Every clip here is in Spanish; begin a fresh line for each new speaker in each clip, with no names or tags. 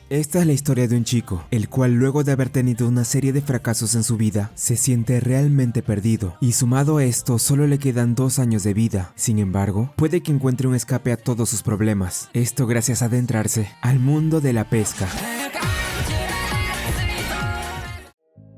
Esta es la historia de un chico, el cual luego de haber tenido una serie de fracasos en su vida, se siente realmente perdido, y sumado a esto solo le quedan 2 años de vida. Sin embargo, puede que encuentre un escape a todos sus problemas, esto gracias a adentrarse al mundo de la pesca.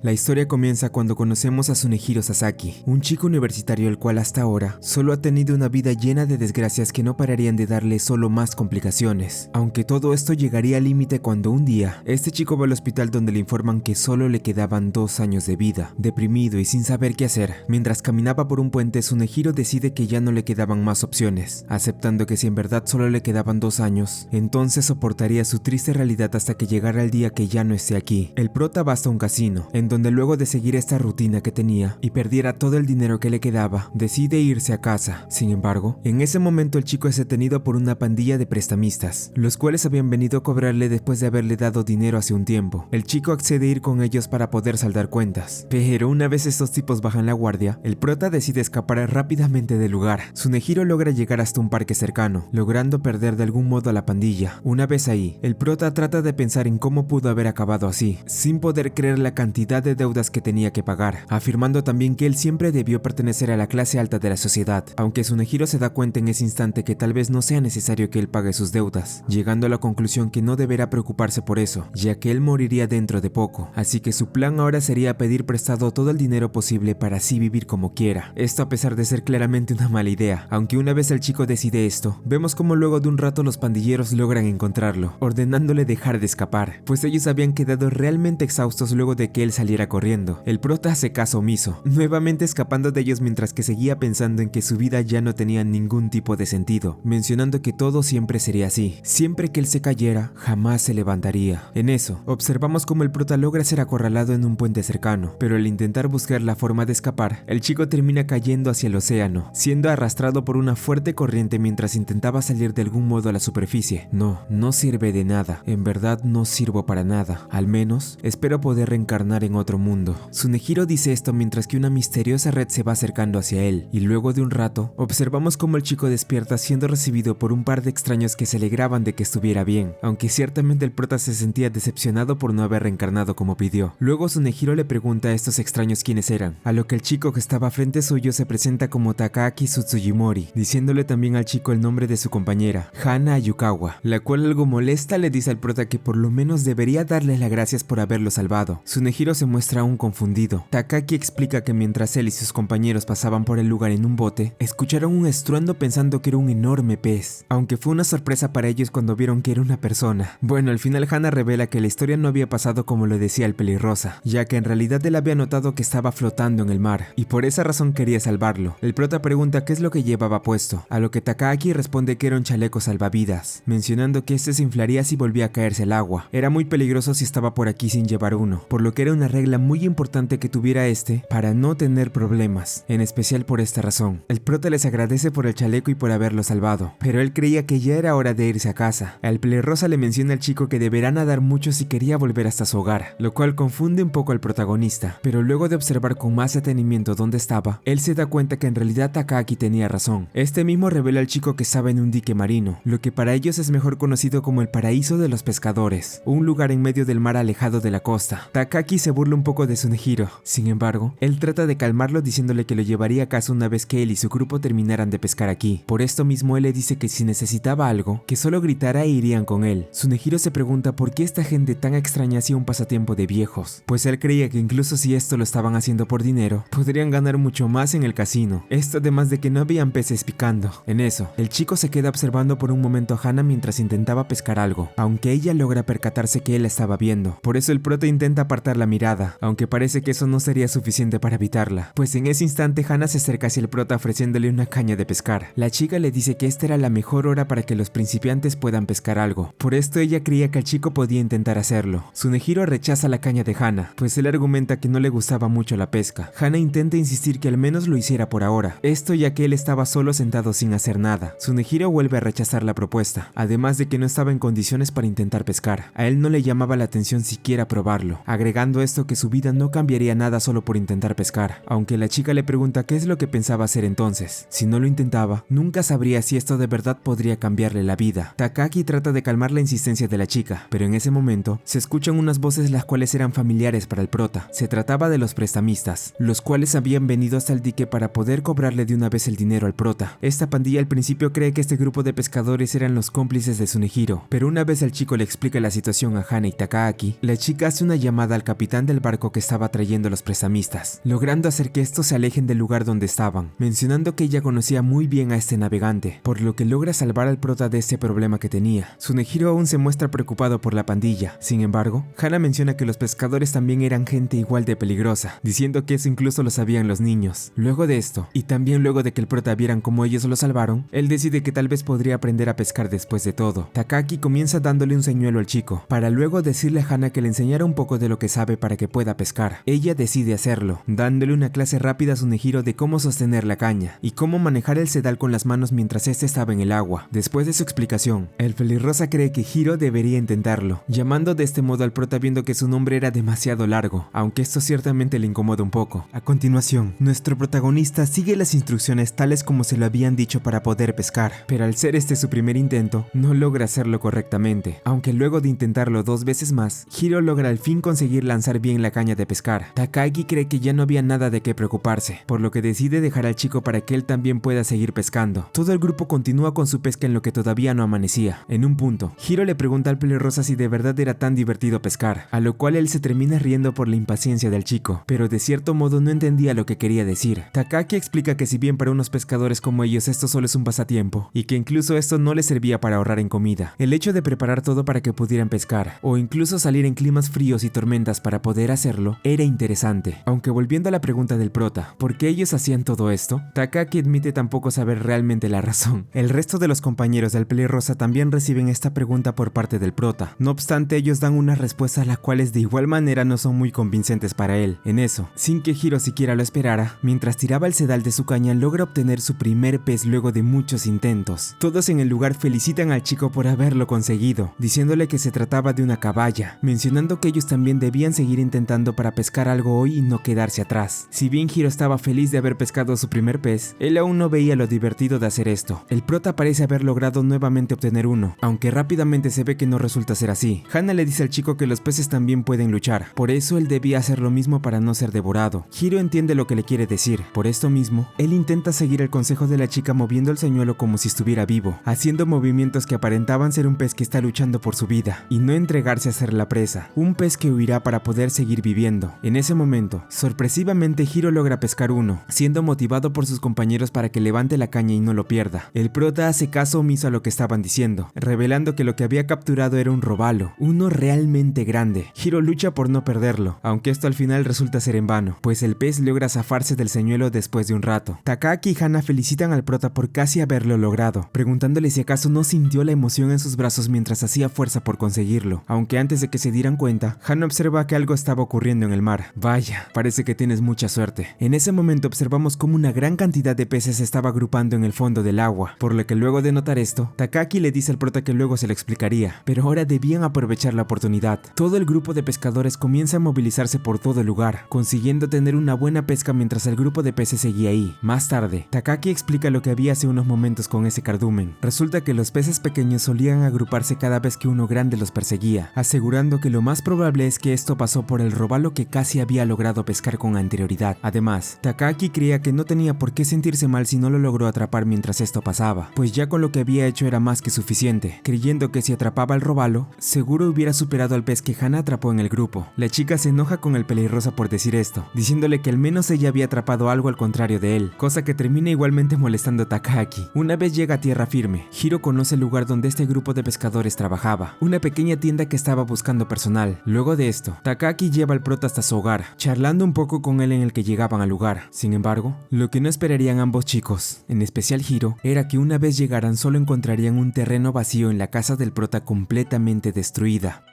La historia comienza cuando conocemos a Tsunehiro Sasaki, un chico universitario el cual hasta ahora solo ha tenido una vida llena de desgracias que no pararían de darle solo más complicaciones. Aunque todo esto llegaría al límite cuando un día, este chico va al hospital donde le informan que solo le quedaban 2 años de vida. Deprimido y sin saber qué hacer, mientras caminaba por un puente, Tsunehiro decide que ya no le quedaban más opciones, aceptando que si en verdad solo le quedaban 2 años, entonces soportaría su triste realidad hasta que llegara el día que ya no esté aquí. El prota va hasta un casino, en donde luego de seguir esta rutina que tenía y perdiera todo el dinero que le quedaba, decide irse a casa. Sin embargo, en ese momento el chico es detenido por una pandilla de prestamistas, los cuales habían venido a cobrarle después de haberle dado dinero hace un tiempo. El chico accede a ir con ellos para poder saldar cuentas, pero una vez estos tipos bajan la guardia, el prota decide escapar rápidamente del lugar. Tsunehiro logra llegar hasta un parque cercano, logrando perder de algún modo a la pandilla. Una vez ahí, el prota trata de pensar en cómo pudo haber acabado así, sin poder creer la cantidad de deudas que tenía que pagar, afirmando también que él siempre debió pertenecer a la clase alta de la sociedad, aunque Tsunehiro se da cuenta en ese instante que tal vez no sea necesario que él pague sus deudas, llegando a la conclusión que no deberá preocuparse por eso, ya que él moriría dentro de poco, así que su plan ahora sería pedir prestado todo el dinero posible para así vivir como quiera. Esto a pesar de ser claramente una mala idea, aunque una vez el chico decide esto, vemos como luego de un rato los pandilleros logran encontrarlo, ordenándole dejar de escapar, pues ellos habían quedado realmente exhaustos luego de que él saliera corriendo. El prota hace caso omiso, nuevamente escapando de ellos mientras que seguía pensando en que su vida ya no tenía ningún tipo de sentido, mencionando que todo siempre sería así, siempre que él se cayera, jamás se levantaría. En eso, observamos como el prota logra ser acorralado en un puente cercano, pero al intentar buscar la forma de escapar, el chico termina cayendo hacia el océano, siendo arrastrado por una fuerte corriente mientras intentaba salir de algún modo a la superficie. No sirve de nada, en verdad no sirvo para nada, al menos espero poder reencarnar en otro mundo. Tsunehiro dice esto mientras que una misteriosa red se va acercando hacia él, y luego de un rato, observamos cómo el chico despierta siendo recibido por un par de extraños que se alegraban de que estuviera bien, aunque ciertamente el prota se sentía decepcionado por no haber reencarnado como pidió. Luego Tsunehiro le pregunta a estos extraños quiénes eran, a lo que el chico que estaba frente suyo se presenta como Takaaki Tsutsujimori, diciéndole también al chico el nombre de su compañera, Hana Ayukawa, la cual algo molesta le dice al prota que por lo menos debería darle las gracias por haberlo salvado. Tsunehiro se muestra aún confundido. Takaki explica que mientras él y sus compañeros pasaban por el lugar en un bote, escucharon un estruendo pensando que era un enorme pez, aunque fue una sorpresa para ellos cuando vieron que era una persona. Bueno, al final Hana revela que la historia no había pasado como lo decía el pelirrosa, ya que en realidad él había notado que estaba flotando en el mar, y por esa razón quería salvarlo. El prota pregunta qué es lo que llevaba puesto, a lo que Takaki responde que era un chaleco salvavidas, mencionando que este se inflaría si volvía a caerse al agua. Era muy peligroso si estaba por aquí sin llevar uno, por lo que era una regla muy importante que tuviera este para no tener problemas, en especial por esta razón. El prota les agradece por el chaleco y por haberlo salvado, pero él creía que ya era hora de irse a casa. Al pelirrosa le menciona al chico que deberá nadar mucho si quería volver hasta su hogar, lo cual confunde un poco al protagonista, pero luego de observar con más detenimiento dónde estaba, él se da cuenta que en realidad Takaki tenía razón. Este mismo revela al chico que estaba en un dique marino, lo que para ellos es mejor conocido como el paraíso de los pescadores, un lugar en medio del mar alejado de la costa. Takaki se burla un poco de Tsunehiro, sin embargo, él trata de calmarlo diciéndole que lo llevaría a casa una vez que él y su grupo terminaran de pescar aquí. Por esto mismo él le dice que si necesitaba algo, que solo gritara e irían con él. Tsunehiro se pregunta por qué esta gente tan extraña hacía un pasatiempo de viejos, pues él creía que incluso si esto lo estaban haciendo por dinero, podrían ganar mucho más en el casino. Esto además de que no habían peces picando. En eso, el chico se queda observando por un momento a Hana mientras intentaba pescar algo, aunque ella logra percatarse que él la estaba viendo. Por eso el prota intenta apartar la mirada, aunque parece que eso no sería suficiente para evitarla, pues en ese instante Hana se acerca hacia el prota ofreciéndole una caña de pescar. La chica le dice que esta era la mejor hora para que los principiantes puedan pescar algo, por esto ella creía que el chico podía intentar hacerlo. Tsunehiro rechaza la caña de Hana, pues él argumenta que no le gustaba mucho la pesca. Hana intenta insistir que al menos lo hiciera por ahora, esto ya que él estaba solo sentado sin hacer nada. Tsunehiro vuelve a rechazar la propuesta, además de que no estaba en condiciones para intentar pescar. A él no le llamaba la atención siquiera probarlo, agregando esto supuesto que su vida no cambiaría nada solo por intentar pescar, aunque la chica le pregunta qué es lo que pensaba hacer entonces. Si no lo intentaba, nunca sabría si esto de verdad podría cambiarle la vida. Takagi trata de calmar la insistencia de la chica, pero en ese momento se escuchan unas voces las cuales eran familiares para el prota. Se trataba de los prestamistas, los cuales habían venido hasta el dique para poder cobrarle de una vez el dinero al prota. Esta pandilla al principio cree que este grupo de pescadores eran los cómplices de Tsunehiro, pero una vez el chico le explica la situación a Hana y Takagi, la chica hace una llamada al capitán del barco que estaba trayendo a los prestamistas, logrando hacer que estos se alejen del lugar donde estaban, mencionando que ella conocía muy bien a este navegante, por lo que logra salvar al prota de este problema que tenía. Tsunehiro aún se muestra preocupado por la pandilla. Sin embargo, Hana menciona que los pescadores también eran gente igual de peligrosa, diciendo que eso incluso lo sabían los niños. Luego de esto, y también luego de que el prota vieran cómo ellos lo salvaron, él decide que tal vez podría aprender a pescar después de todo. Takagi comienza dándole un señuelo al chico, para luego decirle a Hana que le enseñara un poco de lo que sabe para que pueda pescar. Ella decide hacerlo, dándole una clase rápida a Tsunehiro de cómo sostener la caña, y cómo manejar el sedal con las manos mientras este estaba en el agua. Después de su explicación, el pelirrosa cree que Hiro debería intentarlo, llamando de este modo al prota viendo que su nombre era demasiado largo, aunque esto ciertamente le incomoda un poco. A continuación, nuestro protagonista sigue las instrucciones tales como se lo habían dicho para poder pescar, pero al ser este su primer intento, no logra hacerlo correctamente, aunque luego de intentarlo 2 veces más, Hiro logra al fin conseguir lanzar bien la caña de pescar. Takagi cree que ya no había nada de qué preocuparse, por lo que decide dejar al chico para que él también pueda seguir pescando. Todo el grupo continúa con su pesca en lo que todavía no amanecía. En un punto, Hiro le pregunta al pelirrosa si de verdad era tan divertido pescar, a lo cual él se termina riendo por la impaciencia del chico, pero de cierto modo no entendía lo que quería decir. Takagi explica que si bien para unos pescadores como ellos esto solo es un pasatiempo, y que incluso esto no les servía para ahorrar en comida, el hecho de preparar todo para que pudieran pescar, o incluso salir en climas fríos y tormentas para poder hacerlo, era interesante. Aunque volviendo a la pregunta del prota, ¿por qué ellos hacían todo esto? Takagi admite tampoco saber realmente la razón. El resto de los compañeros del pelirrosa también reciben esta pregunta por parte del prota. No obstante, ellos dan unas respuestas las cuales de igual manera no son muy convincentes para él. En eso, sin que Hiro siquiera lo esperara, mientras tiraba el sedal de su caña logra obtener su primer pez luego de muchos intentos. Todos en el lugar felicitan al chico por haberlo conseguido, diciéndole que se trataba de una caballa, mencionando que ellos también debían seguir intentando para pescar algo hoy y no quedarse atrás. Si bien Hiro estaba feliz de haber pescado su primer pez, él aún no veía lo divertido de hacer esto. El prota parece haber logrado nuevamente obtener uno, aunque rápidamente se ve que no resulta ser así. Hana le dice al chico que los peces también pueden luchar, por eso él debía hacer lo mismo para no ser devorado. Hiro entiende lo que le quiere decir, por esto mismo, él intenta seguir el consejo de la chica moviendo el señuelo como si estuviera vivo, haciendo movimientos que aparentaban ser un pez que está luchando por su vida, y no entregarse a ser la presa, un pez que huirá para poder seguir viviendo. En ese momento, sorpresivamente Hiro logra pescar uno, siendo motivado por sus compañeros para que levante la caña y no lo pierda. El prota hace caso omiso a lo que estaban diciendo, revelando que lo que había capturado era un robalo, uno realmente grande. Hiro lucha por no perderlo, aunque esto al final resulta ser en vano, pues el pez logra zafarse del señuelo después de un rato. Takagi y Hana felicitan al prota por casi haberlo logrado, preguntándole si acaso no sintió la emoción en sus brazos mientras hacía fuerza por conseguirlo, aunque antes de que se dieran cuenta, Hana observa que algo estaba ocurriendo en el mar. Vaya, parece que tienes mucha suerte. En ese momento observamos cómo una gran cantidad de peces se estaba agrupando en el fondo del agua, por lo que luego de notar esto, Takagi le dice al prota que luego se lo explicaría, pero ahora debían aprovechar la oportunidad. Todo el grupo de pescadores comienza a movilizarse por todo el lugar, consiguiendo tener una buena pesca mientras el grupo de peces seguía ahí. Más tarde, Takagi explica lo que había hace unos momentos con ese cardumen. Resulta que los peces pequeños solían agruparse cada vez que uno grande los perseguía, asegurando que lo más probable es que esto pasó por el robalo que casi había logrado pescar con anterioridad. Además, Takagi creía que no tenía por qué sentirse mal si no lo logró atrapar mientras esto pasaba, pues ya con lo que había hecho era más que suficiente, creyendo que si atrapaba al robalo, seguro hubiera superado al pez que Hana atrapó en el grupo. La chica se enoja con el pelirrosa por decir esto, diciéndole que al menos ella había atrapado algo al contrario de él, cosa que termina igualmente molestando a Takagi. Una vez llega a tierra firme, Hiro conoce el lugar donde este grupo de pescadores trabajaba, una pequeña tienda que estaba buscando personal. Luego de esto, Takagi lleva al prota hasta su hogar, charlando un poco con él en el que llegaban al lugar. Sin embargo, lo que no esperarían ambos chicos, en especial Hiro, era que una vez llegaran solo encontrarían un terreno vacío en la casa del prota completamente destruida.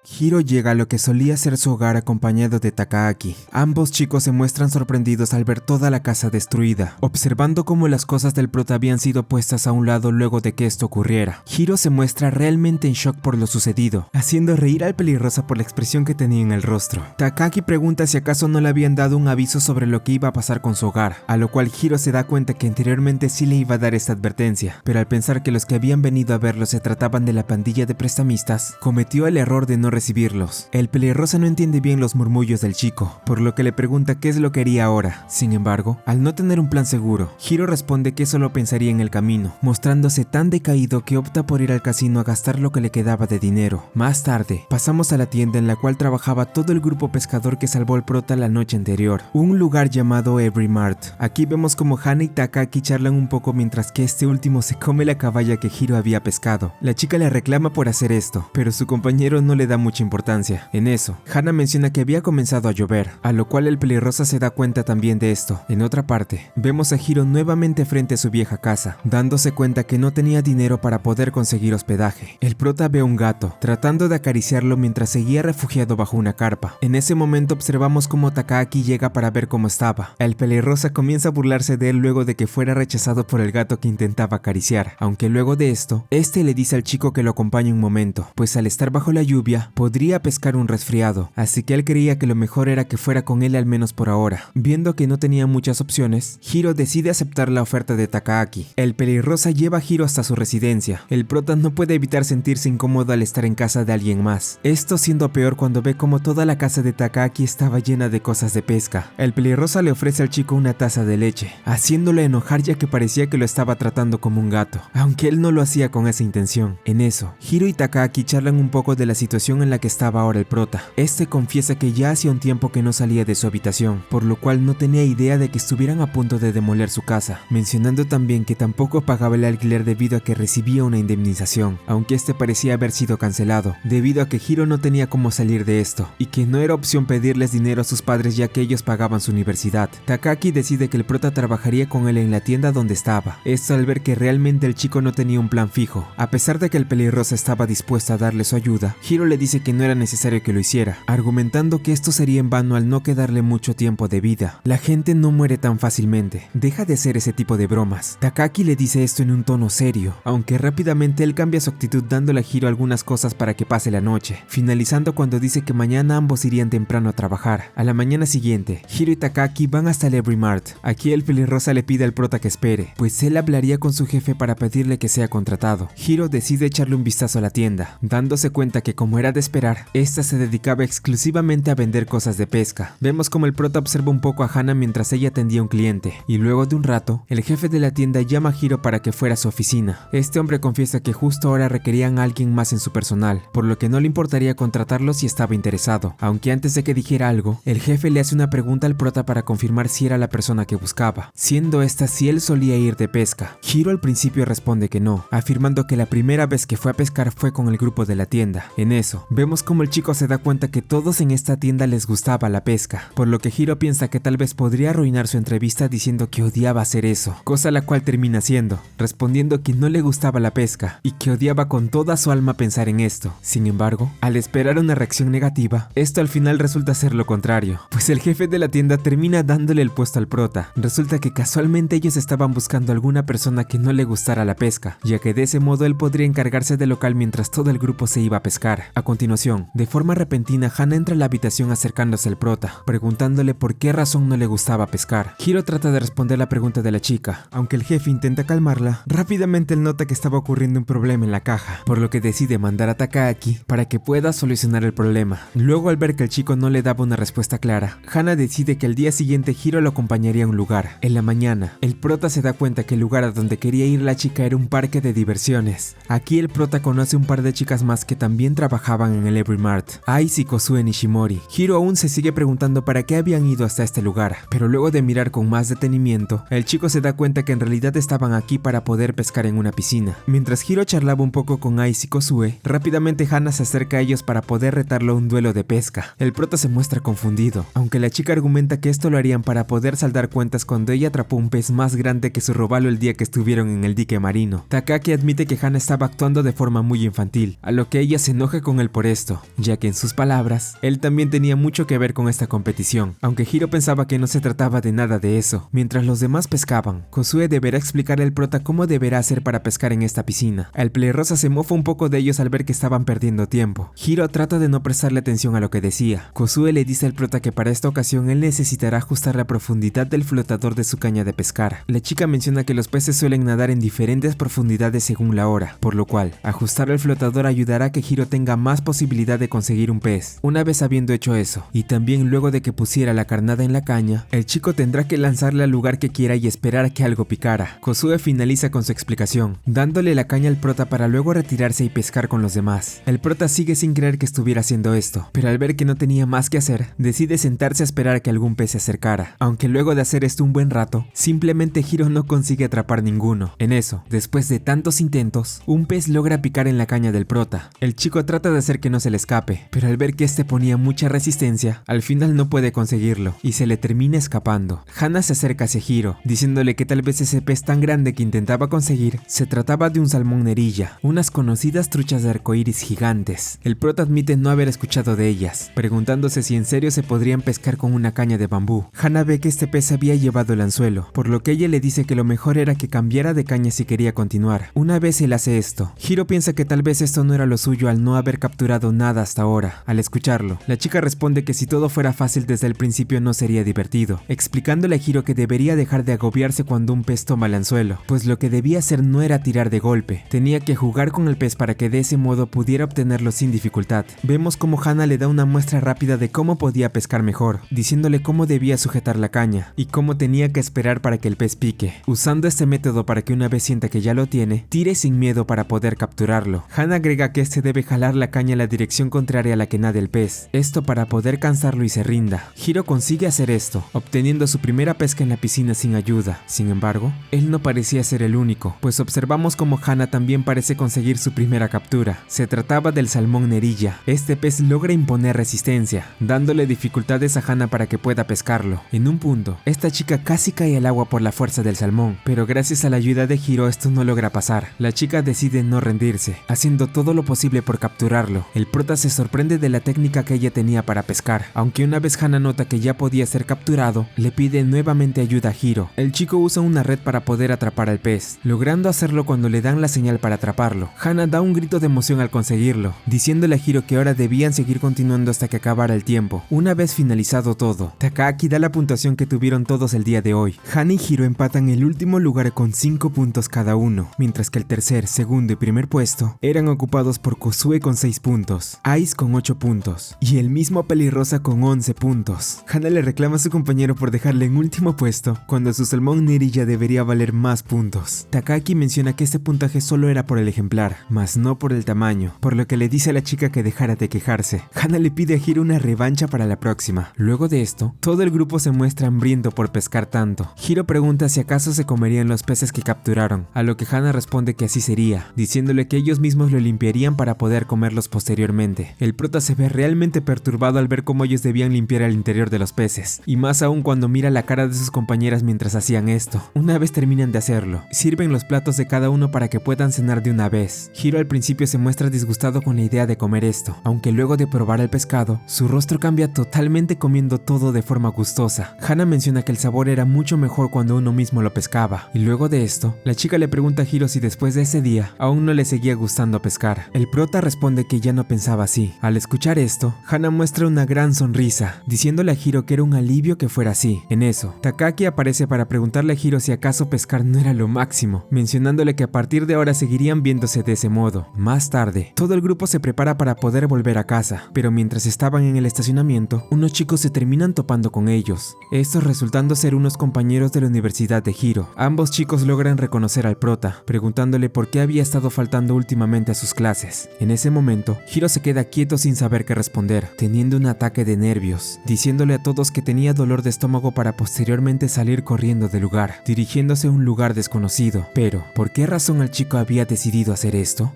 Hiro llega a lo que solía ser su hogar acompañado de Takaaki. Ambos chicos se muestran sorprendidos al ver toda la casa destruida, observando cómo las cosas del prota habían sido puestas a un lado luego de que esto ocurriera. Hiro se muestra realmente en shock por lo sucedido, haciendo reír al pelirrosa por la expresión que tenía en el rostro. Takaaki pregunta si acaso no le habían dado un aviso sobre lo que iba a pasar con su hogar, a lo cual Hiro se da cuenta que anteriormente sí le iba a dar esta advertencia, pero al pensar que los que habían venido a verlo se trataban de la pandilla de prestamistas, cometió el error de no recibirlos. El pelirrosa no entiende bien los murmullos del chico, por lo que le pregunta qué es lo que haría ahora. Sin embargo, al no tener un plan seguro, Hiro responde que eso lo pensaría en el camino, mostrándose tan decaído que opta por ir al casino a gastar lo que le quedaba de dinero. Más tarde, pasamos a la tienda en la cual trabajaba todo el grupo pescador que salvó al prota la noche anterior, un lugar llamado Every Mart. Aquí vemos como Hana y Takaaki charlan un poco mientras que este último se come la caballa que Hiro había pescado. La chica le reclama por hacer esto, pero su compañero no le da mucha importancia. En eso, Hana menciona que había comenzado a llover, a lo cual el pelirrosa se da cuenta también de esto. En otra parte, vemos a Hiro nuevamente frente a su vieja casa, dándose cuenta que no tenía dinero para poder conseguir hospedaje. El prota ve un gato, tratando de acariciarlo mientras seguía refugiado bajo una carpa. En ese momento observamos cómo Takaaki llega para ver cómo estaba. El pelirrosa comienza a burlarse de él luego de que fuera rechazado por el gato que intentaba acariciar, aunque luego de esto, este le dice al chico que lo acompañe un momento, pues al estar bajo la lluvia, podría pescar un resfriado, así que él creía que lo mejor era que fuera con él al menos por ahora. Viendo que no tenía muchas opciones, Hiro decide aceptar la oferta de Takaaki. El pelirrosa lleva a Hiro hasta su residencia. El prota no puede evitar sentirse incómodo al estar en casa de alguien más, esto siendo peor cuando ve como toda la casa de Takaaki estaba llena de cosas de pesca. El pelirrosa le ofrece al chico una taza de leche, haciéndolo enojar ya que parecía que lo estaba tratando como un gato, aunque él no lo hacía con esa intención. En eso, Hiro y Takaaki charlan un poco de la situación en la que estaba ahora el prota. Este confiesa que ya hacía un tiempo que no salía de su habitación, por lo cual no tenía idea de que estuvieran a punto de demoler su casa, mencionando también que tampoco pagaba el alquiler debido a que recibía una indemnización, aunque este parecía haber sido cancelado, debido a que Hiro no tenía cómo salir de esto, y que no era opción pedirles dinero a sus padres ya que ellos pagaban su universidad. Takaaki decide que el prota trabajaría con él en la tienda donde estaba, esto al ver que realmente el chico no tenía un plan fijo. A pesar de que el pelirrosa estaba dispuesto a darle su ayuda, Hiro le dice que no era necesario que lo hiciera, argumentando que esto sería en vano al no quedarle mucho tiempo de vida. La gente no muere tan fácilmente, deja de hacer ese tipo de bromas. Takaaki le dice esto en un tono serio, aunque rápidamente él cambia su actitud dándole a Hiro algunas cosas para que pase la noche, finalizando cuando dice que mañana ambos irían temprano a trabajar. A la mañana siguiente, Hiro y Takaaki van hasta el Every Mart. Aquí el pelirrosa le pide al prota que espere, pues él hablaría con su jefe para pedirle que sea contratado. Hiro decide echarle un vistazo a la tienda, dándose cuenta que como era de esperar, esta se dedicaba exclusivamente a vender cosas de pesca. Vemos como el prota observa un poco a Hana mientras ella atendía a un cliente, y luego de un rato, el jefe de la tienda llama a Hiro para que fuera a su oficina. Este hombre confiesa que justo ahora requerían a alguien más en su personal, por lo que no le importaría contratarlo si estaba interesado, aunque antes de que dijera algo, el jefe le hace una pregunta al prota para confirmar si era la persona que buscaba, siendo esta si él solía ir de pesca. Hiro al principio responde que no, afirmando que la primera vez que fue a pescar fue con el grupo de la tienda. En eso, vemos como el chico se da cuenta que todos en esta tienda les gustaba la pesca, por lo que Hiro piensa que tal vez podría arruinar su entrevista diciendo que odiaba hacer eso, cosa la cual termina haciendo, respondiendo que no le gustaba la pesca y que odiaba con toda su alma pensar en esto. Sin embargo, al esperar una reacción negativa, esto al final resulta ser lo contrario, pues el jefe de la tienda termina dándole el puesto al prota. Resulta que casualmente ellos estaban buscando a alguna persona que no le gustara la pesca, ya que de ese modo él podría encargarse del local mientras todo el grupo se iba a pescar. A continuación, de forma repentina, Hana entra a la habitación acercándose al prota, preguntándole por qué razón no le gustaba pescar. Hiro trata de responder la pregunta de la chica, aunque el jefe intenta calmarla, rápidamente él nota que estaba ocurriendo un problema en la caja, por lo que decide mandar a Takaaki para que pueda solucionar el problema. Luego, al ver que el chico no le daba una respuesta clara, Hana decide que el día siguiente Hiro lo acompañaría a un lugar. En la mañana, el prota se da cuenta que el lugar a donde quería ir la chica era un parque de diversiones. Aquí el prota conoce un par de chicas más que también trabajaban en el Every Mart, Ice y Kozue Nishimori. Hiro aún se sigue preguntando para qué habían ido hasta este lugar, pero luego de mirar con más detenimiento, el chico se da cuenta que en realidad estaban aquí para poder pescar en una piscina. Mientras Hiro charlaba un poco con Ice y Kozue, rápidamente Hana se acerca a ellos para poder retarlo a un duelo de pesca. El prota se muestra confundido, aunque la chica argumenta que esto lo harían para poder saldar cuentas cuando ella atrapó un pez más grande que su robalo el día que estuvieron en el dique marino. Takaaki admite que Hana estaba actuando de forma muy infantil, a lo que ella se enoja con el por esto, ya que en sus palabras, él también tenía mucho que ver con esta competición, aunque Hiro pensaba que no se trataba de nada de eso. Mientras los demás pescaban, Kozue deberá explicarle al prota cómo deberá hacer para pescar en esta piscina. El pelirrosa se mofa un poco de ellos al ver que estaban perdiendo tiempo. Hiro trata de no prestarle atención a lo que decía. Kozue le dice al prota que para esta ocasión él necesitará ajustar la profundidad del flotador de su caña de pescar. La chica menciona que los peces suelen nadar en diferentes profundidades según la hora, por lo cual ajustar el flotador ayudará a que Hiro tenga más posibilidad de conseguir un pez. Una vez habiendo hecho eso, y también luego de que pusiera la carnada en la caña, el chico tendrá que lanzarle al lugar que quiera y esperar a que algo picara. Kozue finaliza con su explicación, dándole la caña al prota para luego retirarse y pescar con los demás. El prota sigue sin creer que estuviera haciendo esto, pero al ver que no tenía más que hacer, decide sentarse a esperar a que algún pez se acercara. Aunque luego de hacer esto un buen rato, simplemente Hiro no consigue atrapar ninguno. En eso, después de tantos intentos, un pez logra picar en la caña del prota. El chico trata de hacer que no se le escape, pero al ver que este ponía mucha resistencia, al final no puede conseguirlo y se le termina escapando. Hana se acerca hacia Hiro, diciéndole que tal vez ese pez tan grande que intentaba conseguir se trataba de un salmón nerilla, unas conocidas truchas de arcoíris gigantes. El prota admite no haber escuchado de ellas, preguntándose si en serio se podrían pescar con una caña de bambú. Hana ve que este pez había llevado el anzuelo, por lo que ella le dice que lo mejor era que cambiara de caña si quería continuar. Una vez él hace esto, Hiro piensa que tal vez esto no era lo suyo al no haber capturado nada hasta ahora. Al escucharlo, la chica responde que si todo fuera fácil desde el principio no sería divertido, explicándole a Hiro que debería dejar de agobiarse cuando un pez toma el anzuelo, pues lo que debía hacer no era tirar de golpe, tenía que jugar con el pez para que de ese modo pudiera obtenerlo sin dificultad. Vemos como Hana le da una muestra rápida de cómo podía pescar mejor, diciéndole cómo debía sujetar la caña y cómo tenía que esperar para que el pez pique, usando este método para que una vez sienta que ya lo tiene, tire sin miedo para poder capturarlo. Hana agrega que este debe jalar la caña en la dirección contraria a la que nade el pez, esto para poder cansarlo y se rinda. Hiro consigue hacer esto, obteniendo su primera pesca en la piscina sin ayuda. Sin embargo, él no parecía ser el único, pues observamos como Hana también parece conseguir su primera captura. Se trataba del salmón nerilla. Este pez logra imponer resistencia, dándole dificultades a Hana para que pueda pescarlo. En un punto, esta chica casi cae al agua por la fuerza del salmón, pero gracias a la ayuda de Hiro esto no logra pasar. La chica decide no rendirse, haciendo todo lo posible por capturarlo. El prota se sorprende de la técnica que ella tenía para pescar, aunque una vez Hana nota que ya podía ser capturado, le pide nuevamente ayuda a Hiro. El chico usa una red para poder atrapar al pez, logrando hacerlo cuando le dan la señal para atraparlo. Hana da un grito de emoción al conseguirlo, diciéndole a Hiro que ahora debían seguir continuando hasta que acabara el tiempo. Una vez finalizado todo, Takaaki da la puntuación que tuvieron todos el día de hoy. Hana y Hiro empatan el último lugar con 5 puntos cada uno, mientras que el tercer, segundo y primer puesto eran ocupados por Kozue con 6 puntos, Ice con 8 puntos y el mismo pelirrosa con 11 puntos. Hana le reclama a su compañero por dejarle en último puesto cuando su salmón nerilla debería valer más puntos. Takaaki menciona que este puntaje solo era por el ejemplar, mas no por el tamaño, por lo que le dice a la chica que dejara de quejarse. Hana le pide a Hiro una revancha para la próxima. Luego de esto, todo el grupo se muestra hambriento por pescar tanto. Hiro pregunta si acaso se comerían los peces que capturaron, a lo que Hana responde que así sería, diciéndole que ellos mismos lo limpiarían para poder comerlos posteriormente. El prota se ve realmente perturbado al ver cómo ellos debían limpiar el interior de los peces, y más aún cuando mira la cara de sus compañeras mientras hacían esto. Una vez terminan de hacerlo, sirven los platos de cada uno para que puedan cenar de una vez. Hiro al principio se muestra disgustado con la idea de comer esto, aunque luego de probar el pescado, su rostro cambia totalmente comiendo todo de forma gustosa. Hana menciona que el sabor era mucho mejor cuando uno mismo lo pescaba, y luego de esto, la chica le pregunta a Hiro si después de ese día aún no le seguía gustando pescar. El prota responde que ya no pensaba así. Al escuchar esto, Hana muestra una gran sonrisa, diciéndole a Hiro que era un alivio que fuera así. En eso, Takaaki aparece para preguntarle a Hiro si acaso pescar no era lo máximo, mencionándole que a partir de ahora seguirían viéndose de ese modo. Más tarde, todo el grupo se prepara para poder volver a casa, pero mientras estaban en el estacionamiento, unos chicos se terminan topando con ellos, estos resultando ser unos compañeros de la universidad de Hiro. Ambos chicos logran reconocer al prota, preguntándole por qué había estado faltando últimamente a sus clases. En ese momento, Hiro se queda quieto sin saber qué responder, teniendo un ataque de nervios, diciéndole a todos que tenía dolor de estómago para posteriormente salir corriendo del lugar, dirigiéndose a un lugar desconocido. Pero, ¿por qué razón el chico había decidido hacer esto?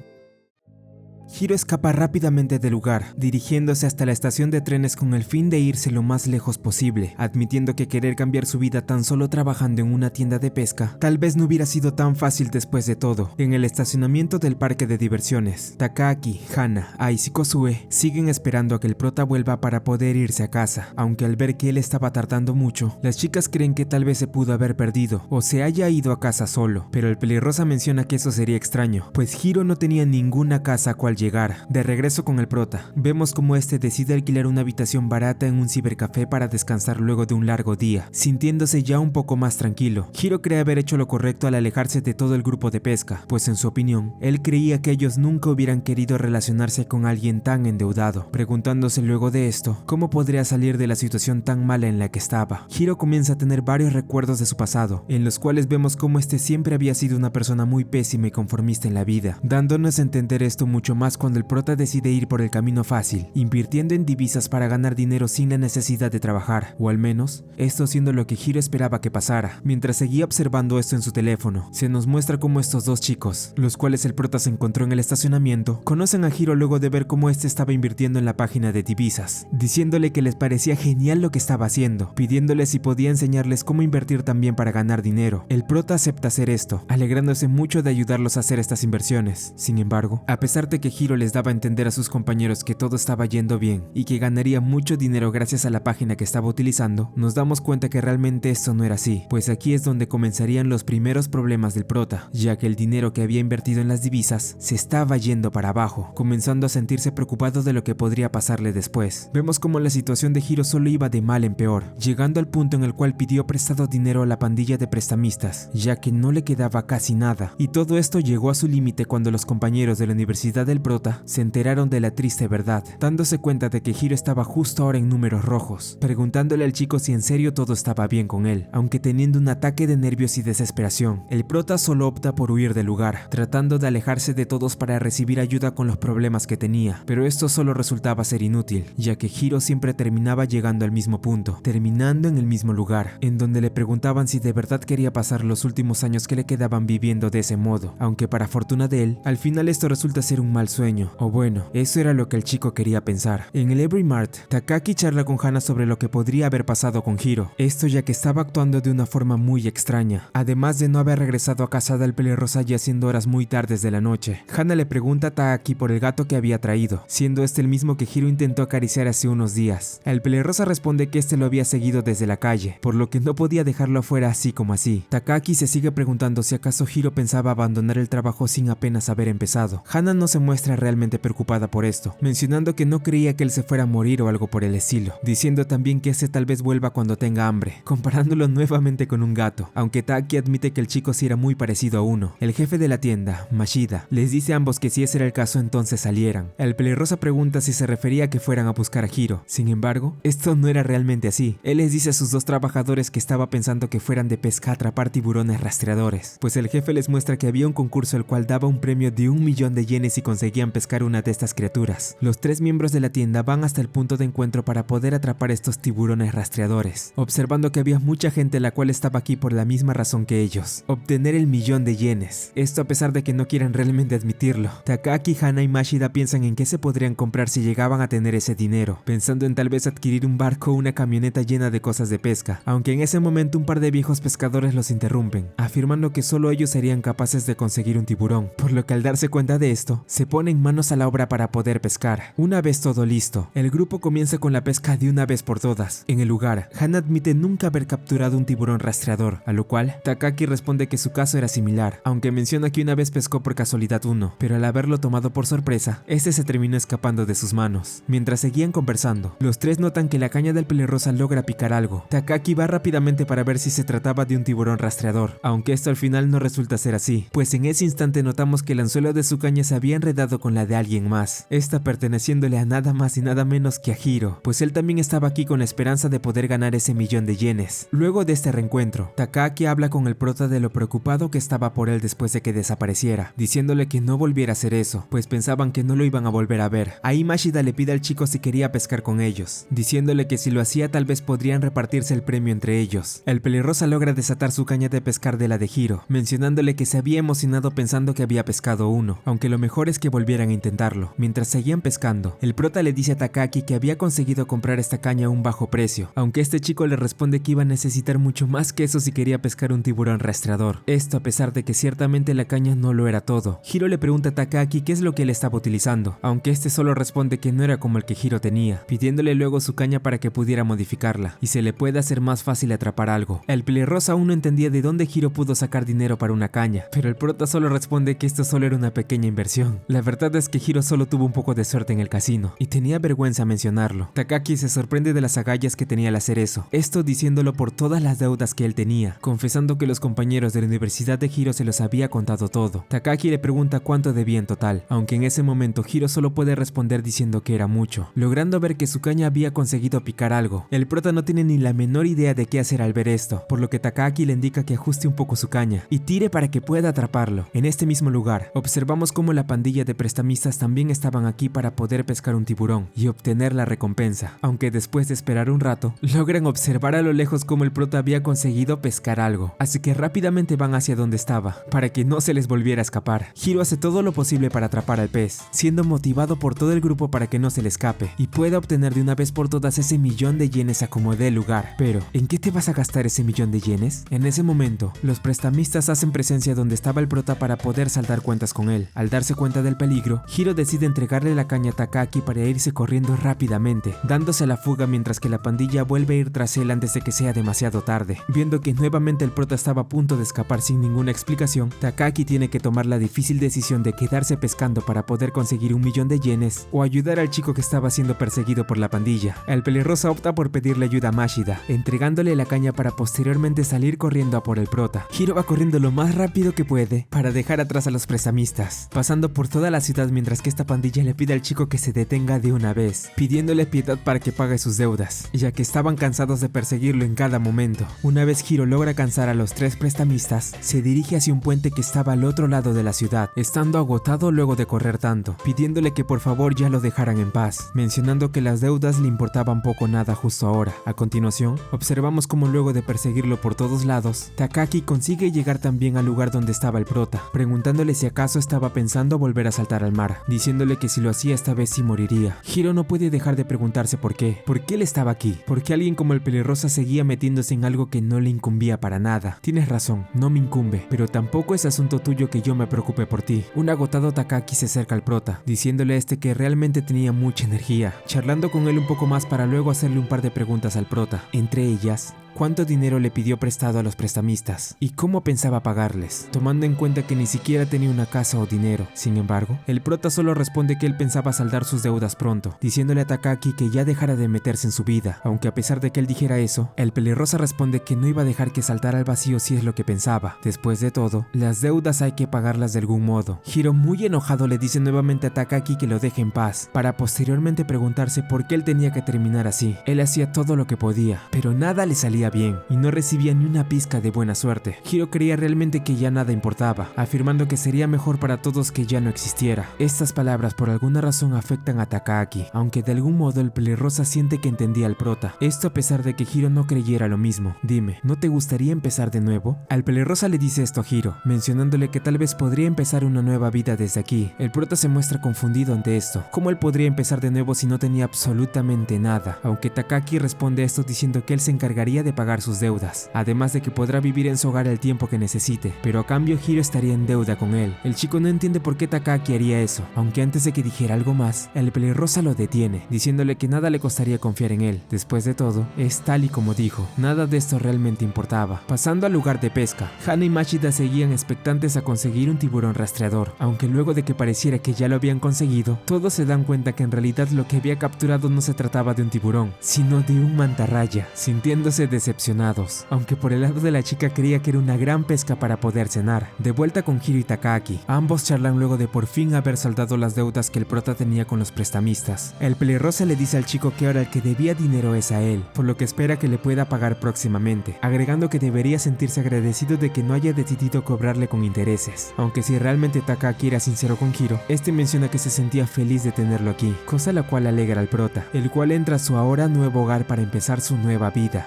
Hiro escapa rápidamente del lugar, dirigiéndose hasta la estación de trenes con el fin de irse lo más lejos posible, admitiendo que querer cambiar su vida tan solo trabajando en una tienda de pesca tal vez no hubiera sido tan fácil después de todo. En el estacionamiento del parque de diversiones, Takaaki, Hana, Ice y Kozue siguen esperando a que el prota vuelva para poder irse a casa, aunque al ver que él estaba tardando mucho, las chicas creen que tal vez se pudo haber perdido o se haya ido a casa solo, pero el pelirrosa menciona que eso sería extraño, pues Hiro no tenía ninguna casa a cual llegar. De regreso con el prota, vemos como este decide alquilar una habitación barata en un cibercafé para descansar luego de un largo día, sintiéndose ya un poco más tranquilo. Hiro cree haber hecho lo correcto al alejarse de todo el grupo de pesca, pues en su opinión, él creía que ellos nunca hubieran querido relacionarse con alguien tan endeudado, preguntándose luego de esto, cómo podría salir de la situación tan mala en la que estaba. Hiro comienza a tener varios recuerdos de su pasado, en los cuales vemos cómo este siempre había sido una persona muy pésima y conformista en la vida, dándonos a entender esto mucho más cuando el prota decide ir por el camino fácil, invirtiendo en divisas para ganar dinero sin la necesidad de trabajar, o al menos, esto siendo lo que Hiro esperaba que pasara. Mientras seguía observando esto en su teléfono, se nos muestra cómo estos dos chicos, los cuales el prota se encontró en el estacionamiento, conocen a Hiro luego de ver cómo este estaba invirtiendo en la página de divisas, diciéndole que les parecía genial lo que estaba haciendo, pidiéndole si podía enseñarles cómo invertir también para ganar dinero. El prota acepta hacer esto, alegrándose mucho de ayudarlos a hacer estas inversiones. Sin embargo, a pesar de que Hiro les daba a entender a sus compañeros que todo estaba yendo bien y que ganaría mucho dinero gracias a la página que estaba utilizando, nos damos cuenta que realmente esto no era así, pues aquí es donde comenzarían los primeros problemas del prota, ya que el dinero que había invertido en las divisas se estaba yendo para abajo, comenzando a sentirse preocupado de lo que podría pasarle después. Vemos como la situación de Hiro solo iba de mal en peor, llegando al punto en el cual pidió prestado dinero a la pandilla de prestamistas, ya que no le quedaba casi nada, y todo esto llegó a su límite cuando los compañeros de la universidad del prota se enteraron de la triste verdad, dándose cuenta de que Hiro estaba justo ahora en números rojos, preguntándole al chico si en serio todo estaba bien con él, aunque teniendo un ataque de nervios y desesperación. El prota solo opta por huir del lugar, tratando de alejarse de todos para recibir ayuda con los problemas que tenía, pero esto solo resultaba ser inútil, ya que Hiro siempre terminaba llegando al mismo punto, terminando en el mismo lugar, en donde le preguntaban si de verdad quería pasar los últimos años que le quedaban viviendo de ese modo, aunque para fortuna de él, al final esto resulta ser un mal sueño, o bueno, eso era lo que el chico quería pensar. En el Every Mart, Takaaki charla con Hana sobre lo que podría haber pasado con Hiro, esto ya que estaba actuando de una forma muy extraña, además de no haber regresado a casa del pelirrosa ya siendo horas muy tardes de la noche. Hana le pregunta a Takaaki por el gato que había traído, siendo este el mismo que Hiro intentó acariciar hace unos días. El pelirrosa responde que este lo había seguido desde la calle, por lo que no podía dejarlo afuera así como así. Takaaki se sigue preguntando si acaso Hiro pensaba abandonar el trabajo sin apenas haber empezado. Hana no se muestra realmente preocupada por esto, mencionando que no creía que él se fuera a morir o algo por el estilo, diciendo también que este tal vez vuelva cuando tenga hambre, comparándolo nuevamente con un gato, aunque Takaaki admite que el chico sí era muy parecido a uno. El jefe de la tienda, Mashida, les dice a ambos que si ese era el caso entonces salieran. El pelirrosa pregunta si se refería a que fueran a buscar a Hiro, sin embargo, esto no era realmente así. Él les dice a sus dos trabajadores que estaba pensando que fueran de pesca a atrapar tiburones rastreadores, pues el jefe les muestra que había un concurso el cual daba un premio de 1.000.000 de yenes si conseguían pescar una de estas criaturas. Los tres miembros de la tienda van hasta el punto de encuentro para poder atrapar estos tiburones rastreadores, observando que había mucha gente la cual estaba aquí por la misma razón que ellos, obtener el 1.000.000 de yenes. Esto a pesar de que no quieran realmente admitirlo. Takaaki, Hana y Mashida piensan en qué se podrían comprar si llegaban a tener ese dinero, pensando en tal vez adquirir un barco o una camioneta llena de cosas de pesca, aunque en ese momento un par de viejos pescadores los interrumpen, afirmando que solo ellos serían capaces de conseguir un tiburón, por lo que al darse cuenta de esto, se ponen manos a la obra para poder pescar. Una vez todo listo, el grupo comienza con la pesca de una vez por todas. En el lugar, Hana admite nunca haber capturado un tiburón rastreador, a lo cual Takaaki responde que su caso era similar, aunque menciona que una vez pescó por casualidad uno, pero al haberlo tomado por sorpresa, este se terminó escapando de sus manos. Mientras seguían conversando, los tres notan que la caña del pelirrosa logra picar algo. Takaaki va rápidamente para ver si se trataba de un tiburón rastreador, aunque esto al final no resulta ser así, pues en ese instante notamos que el anzuelo de su caña se había enredado con la de alguien más, esta perteneciéndole a nada más y nada menos que a Hiro, pues él también estaba aquí con la esperanza de poder ganar ese 1.000.000 de yenes. Luego de este reencuentro, Takaaki habla con el prota de lo preocupado que estaba por él después de que desapareciera, diciéndole que no volviera a hacer eso, pues pensaban que no lo iban a volver a ver. Ahí Mashida le pide al chico si quería pescar con ellos, diciéndole que si lo hacía tal vez podrían repartirse el premio entre ellos. El pelirrosa logra desatar su caña de pescar de la de Hiro, mencionándole que se había emocionado pensando que había pescado uno, aunque lo mejor es que volviera volvieran a intentarlo. Mientras seguían pescando, el prota le dice a Takaki que había conseguido comprar esta caña a un bajo precio, aunque este chico le responde que iba a necesitar mucho más que eso si quería pescar un tiburón rastreador. Esto a pesar de que ciertamente la caña no lo era todo. Hiro le pregunta a Takaki qué es lo que él estaba utilizando, aunque este solo responde que no era como el que Hiro tenía, pidiéndole luego su caña para que pudiera modificarla y se le pueda hacer más fácil atrapar algo. El pelirrosa aún no entendía de dónde Hiro pudo sacar dinero para una caña, pero el prota solo responde que esto solo era una pequeña inversión. La verdad es que Hiro solo tuvo un poco de suerte en el casino, y tenía vergüenza mencionarlo. Takaki se sorprende de las agallas que tenía al hacer eso, esto diciéndolo por todas las deudas que él tenía, confesando que los compañeros de la universidad de Hiro se los había contado todo. Takaki le pregunta cuánto debía en total, aunque en ese momento Hiro solo puede responder diciendo que era mucho, logrando ver que su caña había conseguido picar algo. El prota no tiene ni la menor idea de qué hacer al ver esto, por lo que Takaki le indica que ajuste un poco su caña y tire para que pueda atraparlo. En este mismo lugar, observamos cómo la pandilla de prestamistas también estaban aquí para poder pescar un tiburón y obtener la recompensa, aunque después de esperar un rato, logran observar a lo lejos cómo el prota había conseguido pescar algo, así que rápidamente van hacia donde estaba, para que no se les volviera a escapar. Hiro hace todo lo posible para atrapar al pez, siendo motivado por todo el grupo para que no se le escape y pueda obtener de una vez por todas ese millón de yenes a como dé lugar. Pero, ¿en qué te vas a gastar ese millón de yenes? En ese momento, los prestamistas hacen presencia donde estaba el prota para poder saldar cuentas con él. Al darse cuenta del peligro, Hiro decide entregarle la caña a Takaki para irse corriendo rápidamente, dándose a la fuga mientras que la pandilla vuelve a ir tras él antes de que sea demasiado tarde. Viendo que nuevamente el prota estaba a punto de escapar sin ninguna explicación, Takaki tiene que tomar la difícil decisión de quedarse pescando para poder conseguir un millón de yenes o ayudar al chico que estaba siendo perseguido por la pandilla. El pelirrosa opta por pedirle ayuda a Mashida, entregándole la caña para posteriormente salir corriendo a por el prota. Hiro va corriendo lo más rápido que puede para dejar atrás a los prestamistas, pasando por toda la ciudad mientras que esta pandilla le pide al chico que se detenga de una vez, pidiéndole piedad para que pague sus deudas, ya que estaban cansados de perseguirlo en cada momento. Una vez Hiro logra cansar a los tres prestamistas, se dirige hacia un puente que estaba al otro lado de la ciudad, estando agotado luego de correr tanto, pidiéndole que por favor ya lo dejaran en paz, mencionando que las deudas le importaban poco nada justo ahora. A continuación, observamos cómo luego de perseguirlo por todos lados, Takaki consigue llegar también al lugar donde estaba el prota, preguntándole si acaso estaba pensando volver a saltar al mar, diciéndole que si lo hacía esta vez sí moriría. Hiro no puede dejar de preguntarse por qué él estaba aquí, por qué alguien como el pelirrosa seguía metiéndose en algo que no le incumbía para nada. Tienes razón, no me incumbe, pero tampoco es asunto tuyo que yo me preocupe por ti. Un agotado Takaki se acerca al prota, diciéndole a este que realmente tenía mucha energía, charlando con él un poco más para luego hacerle un par de preguntas al prota, entre ellas, cuánto dinero le pidió prestado a los prestamistas y cómo pensaba pagarles, tomando en cuenta que ni siquiera tenía una casa o dinero. Sin embargo, el prota solo responde que él pensaba saldar sus deudas pronto, diciéndole a Takaki que ya dejara de meterse en su vida, aunque a pesar de que él dijera eso, el pelirrosa responde que no iba a dejar que saltara al vacío si es lo que pensaba. Después de todo, las deudas hay que pagarlas de algún modo. Hiro, muy enojado, le dice nuevamente a Takaki que lo deje en paz, para posteriormente preguntarse por qué él tenía que terminar así. Él hacía todo lo que podía, pero nada le salía bien y no recibía ni una pizca de buena suerte. Hiro creía realmente que ya nada importaba, afirmando que sería mejor para todos que ya no existiera. Estas palabras por alguna razón afectan a Takaki, aunque de algún modo el pelirrosa siente que entendía al prota, esto a pesar de que Hiro no creyera lo mismo. Dime, ¿no te gustaría empezar de nuevo? Al pelirrosa le dice esto a Hiro, mencionándole que tal vez podría empezar una nueva vida desde aquí. El prota se muestra confundido ante esto. ¿Cómo él podría empezar de nuevo si no tenía absolutamente nada? Aunque Takaki responde esto diciendo que él se encargaría de pagar sus deudas, además de que podrá vivir en su hogar el tiempo que necesite, pero a cambio Hiro estaría en deuda con él. El chico no entiende por qué Takaki haría eso, aunque antes de que dijera algo más, el pelirrosa lo detiene, diciéndole que nada le costaría confiar en él. Después de todo, es tal y como dijo, nada de esto realmente importaba. Pasando al lugar de pesca, Hana y Mashida seguían expectantes a conseguir un tiburón rastreador, aunque luego de que pareciera que ya lo habían conseguido, todos se dan cuenta que en realidad lo que había capturado no se trataba de un tiburón, sino de un mantarraya, sintiéndose decepcionados, aunque por el lado de la chica creía que era una gran pesca para poder cenar. De vuelta con Hiro y Takaki, ambos charlan luego de por fin haber saldado las deudas que el prota tenía con los prestamistas. El pelirrosa le dice al chico que ahora el que debía dinero es a él, por lo que espera que le pueda pagar próximamente, agregando que debería sentirse agradecido de que no haya decidido cobrarle con intereses. Aunque si realmente Takaki era sincero con Hiro, este menciona que se sentía feliz de tenerlo aquí, cosa la cual alegra al prota, el cual entra a su ahora nuevo hogar para empezar su nueva vida.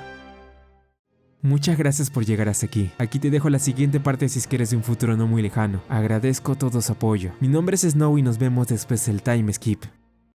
Muchas gracias por llegar hasta aquí. Aquí te dejo la siguiente parte si es que eres de un futuro no muy lejano. Agradezco todo su apoyo. Mi nombre es Snow y nos vemos después del time skip.